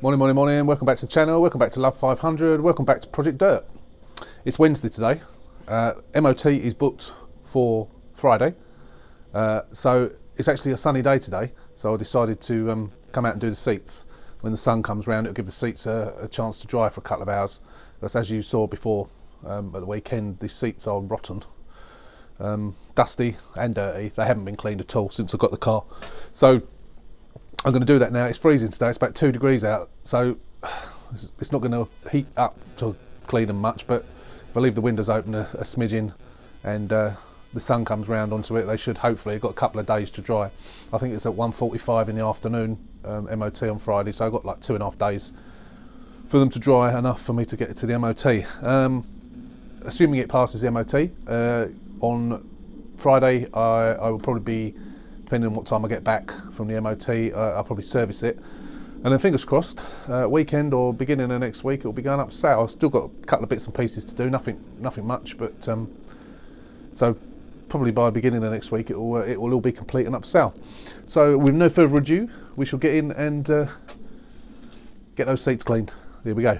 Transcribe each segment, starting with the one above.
Morning, morning, morning. Welcome back to the channel. Welcome back to Love 500. Welcome back to Project Dirt. It's Wednesday today. MoT is booked for Friday. So it's actually a sunny day today. So I decided to come out and do the seats. When the sun comes round, it'll give the seats a chance to dry for a couple of hours. Because as you saw before at the weekend, the seats are rotten. Dusty and dirty. They haven't been cleaned at all since I got the car. So I'm going to do that now. It's freezing today. It's about 2 degrees out, so it's not going to heat up to clean them much, but if I leave the windows open a smidgen and the sun comes round onto it, they should hopefully have got a couple of days to dry. I think it's at 1:45 in the afternoon, MOT on Friday, so I've got like 2.5 days for them to dry enough for me to get it to the MOT. Assuming it passes the MOT, on Friday I will probably be, depending on what time I get back from the MOT, I'll probably service it. And then fingers crossed, weekend or beginning of next week, it'll be going up for sale. I've still got a couple of bits and pieces to do, nothing much, but so probably by the beginning of next week, it will all be complete and up for sale. So with no further ado, we shall get in and get those seats cleaned. Here we go.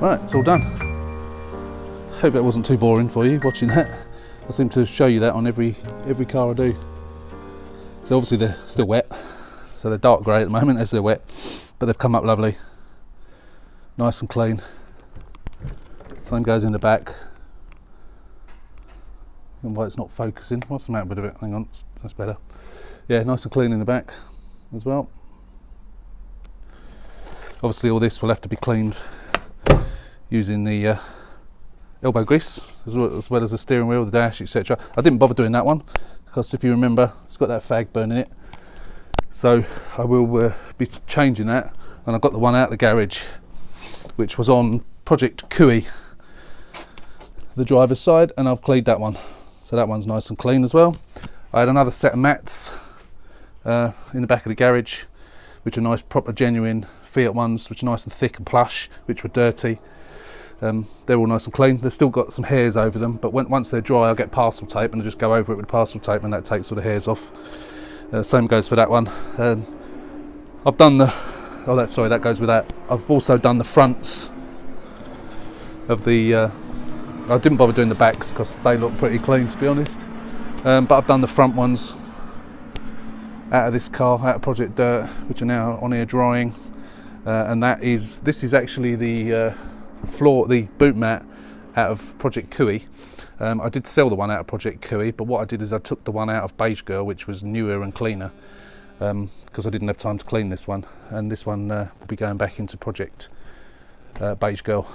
Right, it's all done. Hope that wasn't too boring for you watching that. I seem to show you that on every car I do. So obviously they're still wet, so they're dark grey at the moment as they're wet, but they've come up lovely, nice and clean. Same goes in the back. And why it's not focusing, what's the matter with it? Hang on, that's better. Yeah, nice and clean in the back as well. Obviously all this will have to be cleaned using the elbow grease as well as the steering wheel, the dash, etc. I didn't bother doing that one because if you remember, it's got that fag burn in it. So I will be changing that, and I've got the one out of the garage which was on Project Cooey, the driver's side, and I've cleaned that one. so that one's nice and clean as well. I had another set of mats in the back of the garage, which are nice, proper, genuine Fiat ones, which are nice and thick and plush, which were dirty. They're all nice and clean. They've still got some hairs over them, but once they're dry, I'll get parcel tape and I'll just go over it with parcel tape, and that takes all the hairs off. Same goes for that one. I've done the, that goes with that. I've also done the fronts of the, I didn't bother doing the backs because they look pretty clean, to be honest. But I've done the front ones out of this car, out of Project Dirt, which are now on here drying. And this is actually the the boot mat out of Project Cooey. I did sell the one out of Project Cooey, but what I did is I took the one out of Beige Girl, which was newer and cleaner, because I didn't have time to clean this one, and this one will be going back into Project Beige Girl.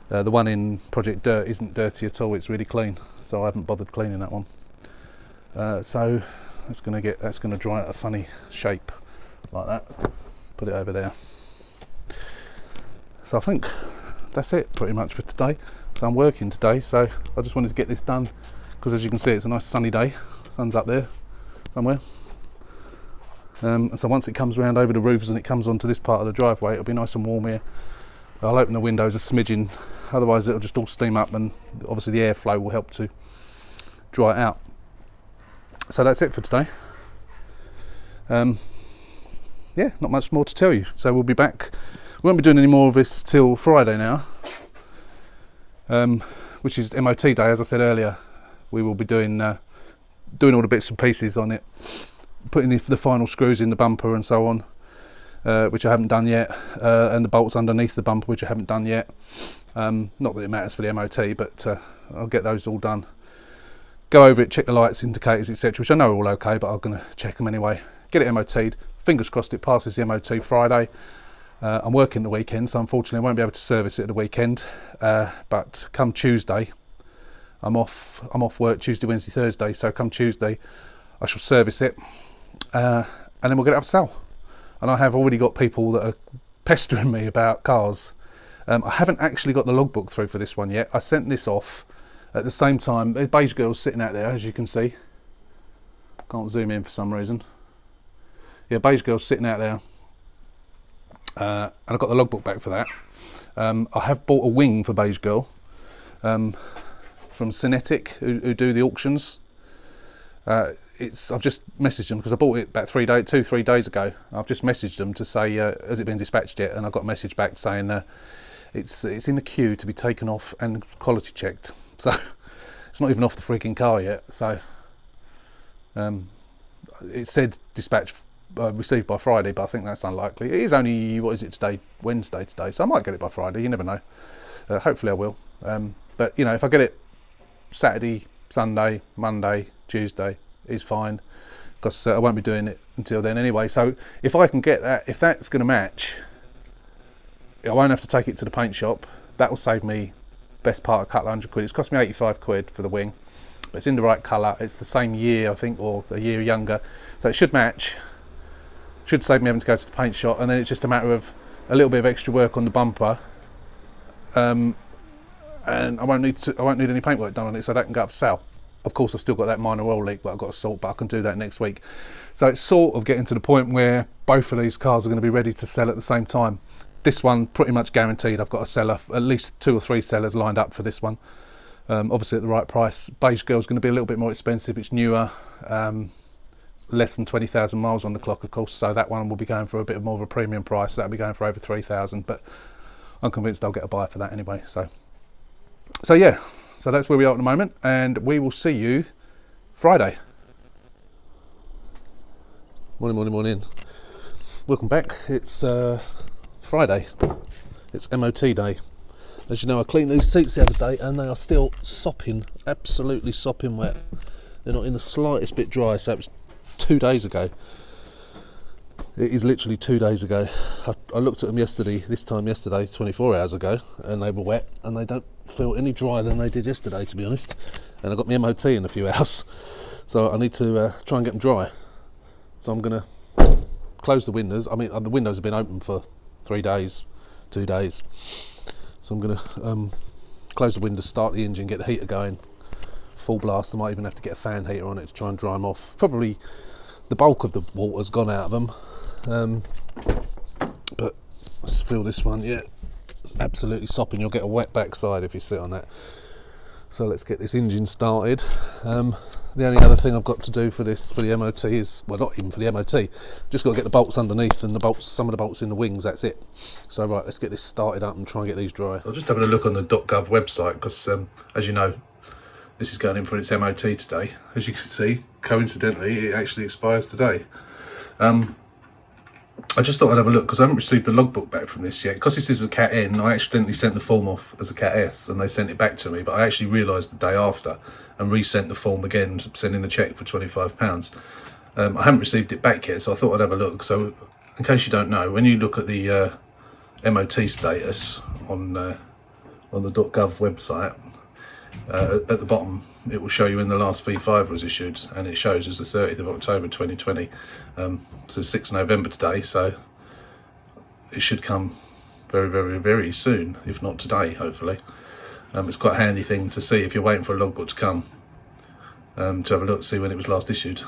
The one in Project Dirt isn't dirty at all, it's really clean, so I haven't bothered cleaning that one. So that's going to dry at a funny shape like that. Put it over there. So I think that's it pretty much for today. So I'm working today, so I just wanted to get this done because, as you can see, it's a nice sunny day. Sun's up there somewhere. So once it comes around over the roofs and it comes onto this part of the driveway, it'll be nice and warm here. I'll open the windows a smidgen, otherwise it'll just all steam up, and obviously the airflow will help to dry it out. So that's it for today. Yeah, not much more to tell you. So we'll be back. We won't be doing any more of this till Friday now, which is MoT day. As I said earlier, we will be doing all the bits and pieces on it, putting the final screws in the bumper and so on, which I haven't done yet, and the bolts underneath the bumper, which I haven't done yet. Not that it matters for the MoT, but I'll get those all done. Go over it, check the lights, indicators, etc., which I know are all okay, but I'm going to check them anyway. Get it MoT'd. Fingers crossed it passes the MoT Friday. I'm working the weekend, so unfortunately I won't be able to service it at the weekend. But come Tuesday, I'm off work Tuesday, Wednesday, Thursday. So come Tuesday, I shall service it, and then we'll get it up for sale. And I have already got people that are pestering me about cars. I haven't actually got the logbook through for this one yet. I sent this off at the same time. The Beige Girl's sitting out there, as you can see. Can't zoom in for some reason. Yeah, Beige Girl's sitting out there. And I got the logbook back for that. I have bought a wing for Beige Girl from Cinetic, who do the auctions. I've just messaged them because I bought it about 3 days ago. I've just messaged them to say, has it been dispatched yet? And I got a message back saying it's in the queue to be taken off and quality checked. So it's not even off the freaking car yet. So it said dispatch received by Friday, but I think that's unlikely. It is only, what is it today? Wednesday today, so I might get it by Friday. You never know. Hopefully I will. But you know, if I get it Saturday, Sunday, Monday, Tuesday, is fine, because I won't be doing it until then anyway. So if I can get that, if that's going to match, I won't have to take it to the paint shop. That will save me best part of a couple of £100. It's cost me 85 quid for the wing, but it's in the right colour. It's the same year, I think, or a year younger, so it should match. Should save me having to go to the paint shop, and then it's just a matter of a little bit of extra work on the bumper, and I won't need any paintwork done on it, so that can go up for sale. Of course, I've still got that minor oil leak, but I've got to sort, but I can do that next week. So it's sort of getting to the point where both of these cars are going to be ready to sell at the same time. This one pretty much guaranteed. I've got a seller, at least 2 or 3 sellers lined up for this one. Obviously at the right price. Beige Girl's going to be a little bit more expensive. It's newer. Less than 20,000 miles on the clock, of course, so that one will be going for a bit more of a premium price. That'll be going for over 3,000, but I'm convinced I'll get a buyer for that anyway. So yeah, so that's where we are at the moment, and we will see you Friday. Morning. Welcome back. It's Friday. It's MoT day. As you know, I cleaned these seats the other day, and they are still sopping, absolutely sopping wet. They're not in the slightest bit dry, so it was 2 days ago. It is literally 2 days ago. I looked at them yesterday, 24 hours ago, and they were wet, and they don't feel any drier than they did yesterday, to be honest. And I got my MoT in a few hours, so I need to try and get them dry. So I'm going to close the windows. I mean, the windows have been open for 2 days. So I'm going to close the windows, start the engine, get the heater going, full blast. I might even have to get a fan heater on it to try and dry them off. Probably the bulk of the water's gone out of them, but let's feel this one. Yeah, absolutely sopping. You'll get a wet backside if you sit on that. So let's get this engine started. The only other thing I've got to do for this, for the MOT, is, well, not even for the MOT, just got to get the bolts underneath and the bolts, some of the bolts in the wings, that's it. So right, let's get this started up and try and get these dry. I'm just having a look on the .gov website because, as you know, this is going in for its MOT today. As you can see, coincidentally, it actually expires today. I just thought I'd have a look because I haven't received the logbook back from this yet. Because this is a Cat N, I accidentally sent the form off as a Cat S and they sent it back to me, but I actually realised the day after and resent the form again, sending the cheque for £25. I haven't received it back yet, so I thought I'd have a look. So in case you don't know, when you look at the MOT status on the .gov website, at the bottom it will show you when the last V5 was issued, and it shows as the 30th of October 2020. So 6th November today, so it should come very, very, very soon, if not today, hopefully. It's quite a handy thing to see if you're waiting for a logbook to come, to have a look to see when it was last issued.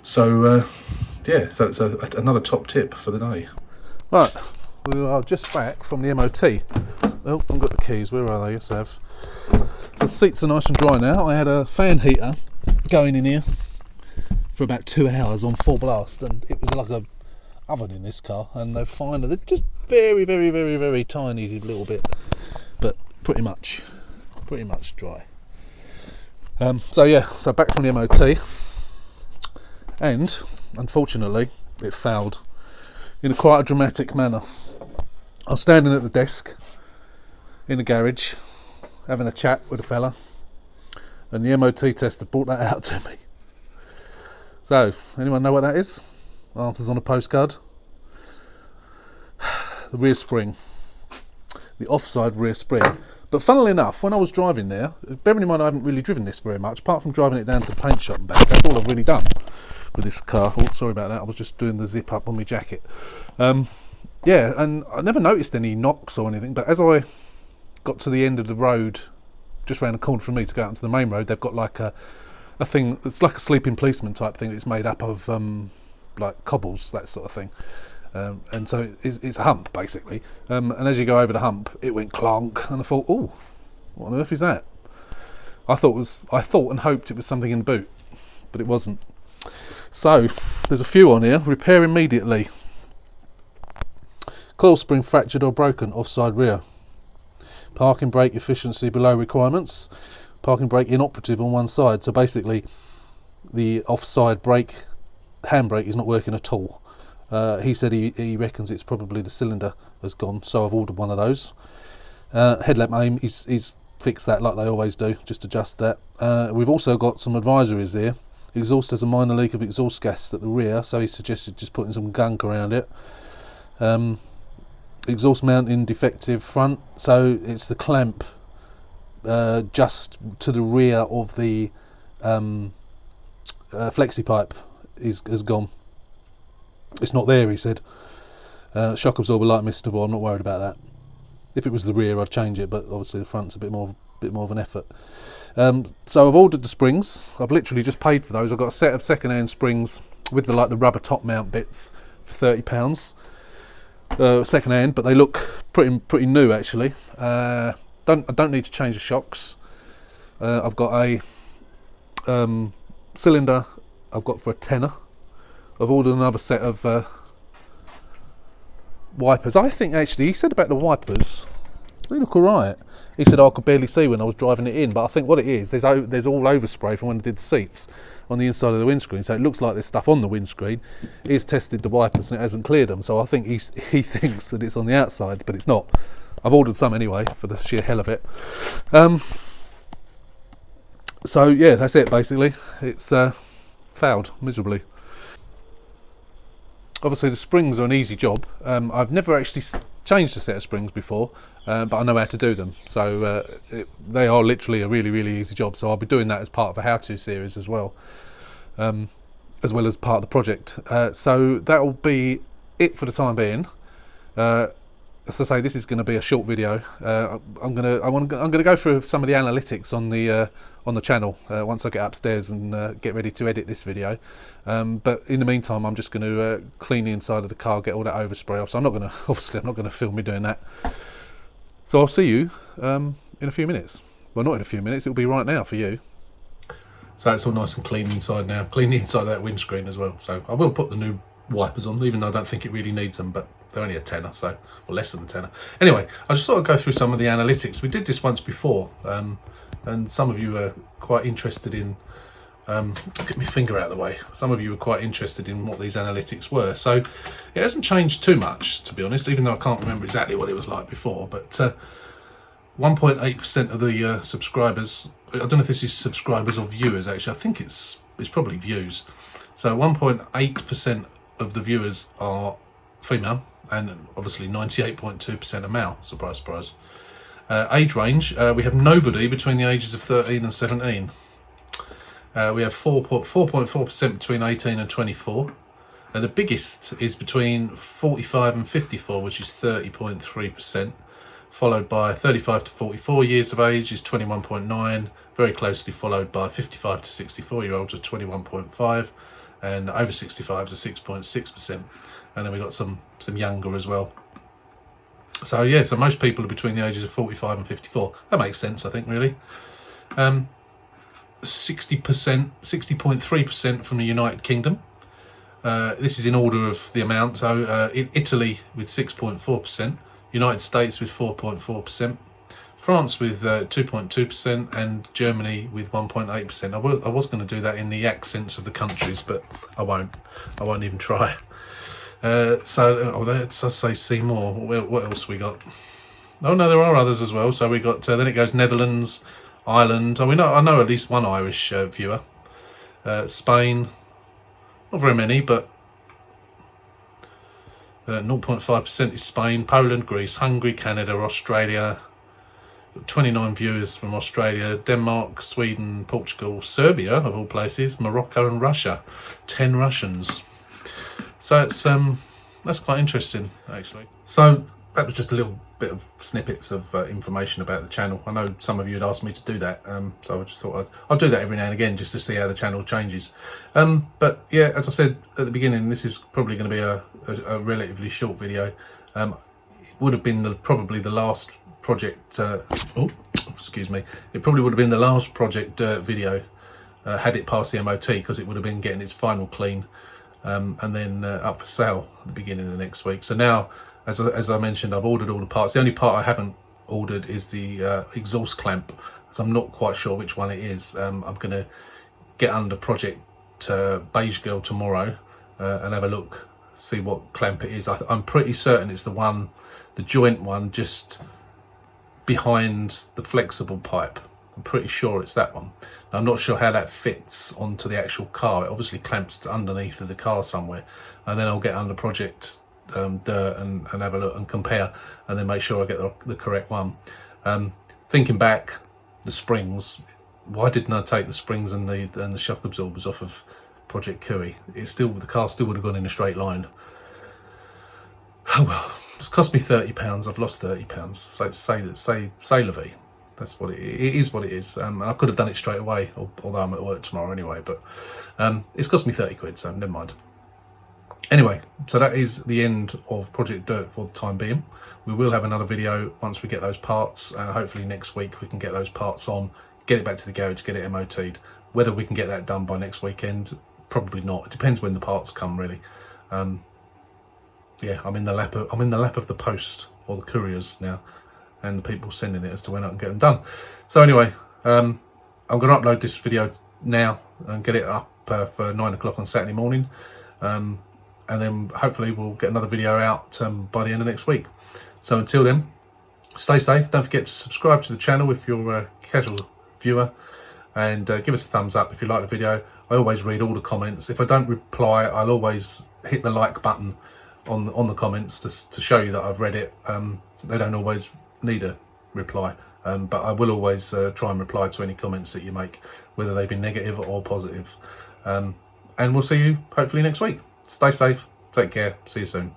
So yeah, so it's another top tip for the day. Right, we are just back from the MOT. Oh, I've got the keys, where are they? Yes, I have. So the seats are nice and dry now. I had a fan heater going in here for about 2 hours on full blast, and it was like a oven in this car, and they're just very, very, very, very tiny little bit, but pretty much dry. So yeah, so back from the MOT, and unfortunately it failed in quite a dramatic manner. I was standing at the desk in the garage having a chat with a fella, and the MOT tester brought that out to me. So, anyone know what that is? Answers on a postcard. The rear spring. The offside rear spring. But funnily enough, when I was driving there, bearing in mind I haven't really driven this very much, apart from driving it down to the paint shop and back, that's all I've really done with this car. Oh, sorry about that, I was just doing the zip up on my jacket. Yeah, and I never noticed any knocks or anything, but as I got to the end of the road, just round the corner from me to go out into the main road, they've got like a thing, it's like a sleeping policeman type thing. It's made up of like cobbles, that sort of thing, and so it's a hump basically, and as you go over the hump it went clonk, and I thought, oh, what on earth is that? I thought and hoped it was something in the boot, but it wasn't. So there's a few on here. Repair immediately. Coil spring fractured or broken, offside rear. Parking brake efficiency below requirements. Parking brake inoperative on one side. So basically the offside brake, handbrake, is not working at all. He said he reckons it's probably the cylinder has gone, so I've ordered one of those. Headlamp aim, he's fixed that like they always do, just adjust that. We've also got some advisories here. Exhaust has a minor leak of exhaust gas at the rear, so he suggested just putting some gunk around it. Exhaust mounting defective front, so it's the clamp just to the rear of the flexi pipe has gone. It's not there, he said. Shock absorber light miscible, I'm not worried about that. If it was the rear I'd change it, but obviously the front's a bit more of an effort. So I've ordered the springs. I've literally just paid for those. I've got a set of second-hand springs with the rubber top mount bits for £30. Second hand, but they look pretty new actually. I don't need to change the shocks. I've got a cylinder I've got for a tenner. I've ordered another set of wipers. I think actually he said about the wipers, they look alright. He said, I could barely see when I was driving it in, but I think what it is, there's all overspray from when I did the seats on the inside of the windscreen, so it looks like there's stuff on the windscreen. He's tested the wipers and it hasn't cleared them, so I think he thinks that it's on the outside, but it's not. I've ordered some anyway for the sheer hell of it. So yeah, that's it basically. It's failed miserably. Obviously the springs are an easy job. I've never actually changed a set of springs before, but I know how to do them, so they are literally a really, really easy job. So I'll be doing that as part of a how-to series as well as part of the project. So that will be it for the time being. as I say, this is going to be a short video. I'm gonna go through some of the analytics on the channel once I get upstairs and get ready to edit this video. But in the meantime, I'm just going to clean the inside of the car, get all that overspray off. So I'm not going to film me doing that. So I'll see you in a few minutes. Well, not in a few minutes. It'll be right now for you. So it's all nice and clean inside now. Clean the inside of that windscreen as well. So I will put the new wipers on, even though I don't think it really needs them, but they're only a tenner, so, or less than a tenner. Anyway, I just thought I'd go through some of the analytics. We did this once before, and some of you were quite interested in, get my finger out of the way, some of you were quite interested in what these analytics were. So it hasn't changed too much, to be honest, even though I can't remember exactly what it was like before, but 1.8% of the subscribers, I don't know if this is subscribers or viewers actually, I think it's probably views. So 1.8% of the viewers are female, and obviously 98.2% are male. Surprise, surprise. Age range, we have nobody between the ages of 13 and 17. We have 4.4% between 18 and 24. The biggest is between 45 and 54, which is 30.3%. Followed by 35 to 44 years of age is 21.9, very closely followed by 55 to 64 year olds at 21.5, and over 65 to 6.6%. And then we got some younger as well. So yeah, so most people are between the ages of 45 and 54. That makes sense, I think, really. 60.3% from the United Kingdom. This is in order of the amount. So in Italy with 6.4%. United States with 4.4%, France with 2.2%, and Germany with 1.8%. I was going to do that in the accents of the countries, but I won't even try. So let's say see more. What else we got? Oh no, there are others as well. So we got then it goes Netherlands, Ireland. I know at least one Irish viewer. Spain, not very many, but 0.5% is Spain, Poland, Greece, Hungary, Canada, Australia, 29 viewers from Australia, Denmark, Sweden, Portugal, Serbia, of all places, Morocco and Russia, 10 Russians. So it's that's quite interesting, actually. So that was just a little bit of snippets of information about the channel. I know some of you had asked me to do that, so I just thought I'll do that every now and again just to see how the channel changes. But yeah, as I said at the beginning, this is probably going to be a relatively short video. It would have been probably the last project. Excuse me. It probably would have been the last project video had it passed the MoT, because it would have been getting its final clean and then up for sale at the beginning of next week. So now, as I mentioned, I've ordered all the parts. The only part I haven't ordered is the exhaust clamp, so I'm not quite sure which one it is. I'm going to get under Project Beige Girl tomorrow and have a look, see what clamp it is. I'm pretty certain it's the joint one just behind the flexible pipe. I'm pretty sure it's that one. Now, I'm not sure how that fits onto the actual car. It obviously clamps underneath of the car somewhere, and then I'll get under Project Dirt and have a look and compare, and then make sure I get the correct one. Thinking back, the springs, why didn't I take the springs and the shock absorbers off of Project Cooey? The car still would have gone in a straight line. Oh well, it's cost me £30. I've lost £30. So say la vie. That's what it is. What it is. I could have done it straight away, although I'm at work tomorrow anyway. But it's cost me 30 quid, so never mind. Anyway, so that is the end of Project Dirt for the time being. We will have another video once we get those parts. Hopefully next week we can get those parts on, get it back to the garage, get it MOT'd. Whether we can get that done by next weekend, probably not. It depends when the parts come, really. Yeah, I'm in the lap of the post or the couriers now, and the people sending it as to when I can get them done. So anyway, I'm going to upload this video now and get it up for 9 o'clock on Saturday morning. And then hopefully we'll get another video out by the end of next week. So until then, stay safe. Don't forget to subscribe to the channel if you're a casual viewer, and give us a thumbs up if you like the video. I always read all the comments. If I don't reply, I'll always hit the like button on the comments to show you that I've read it. So they don't always need a reply, but I will always try and reply to any comments that you make, whether they be negative or positive. And we'll see you hopefully next week. Stay safe, take care, see you soon.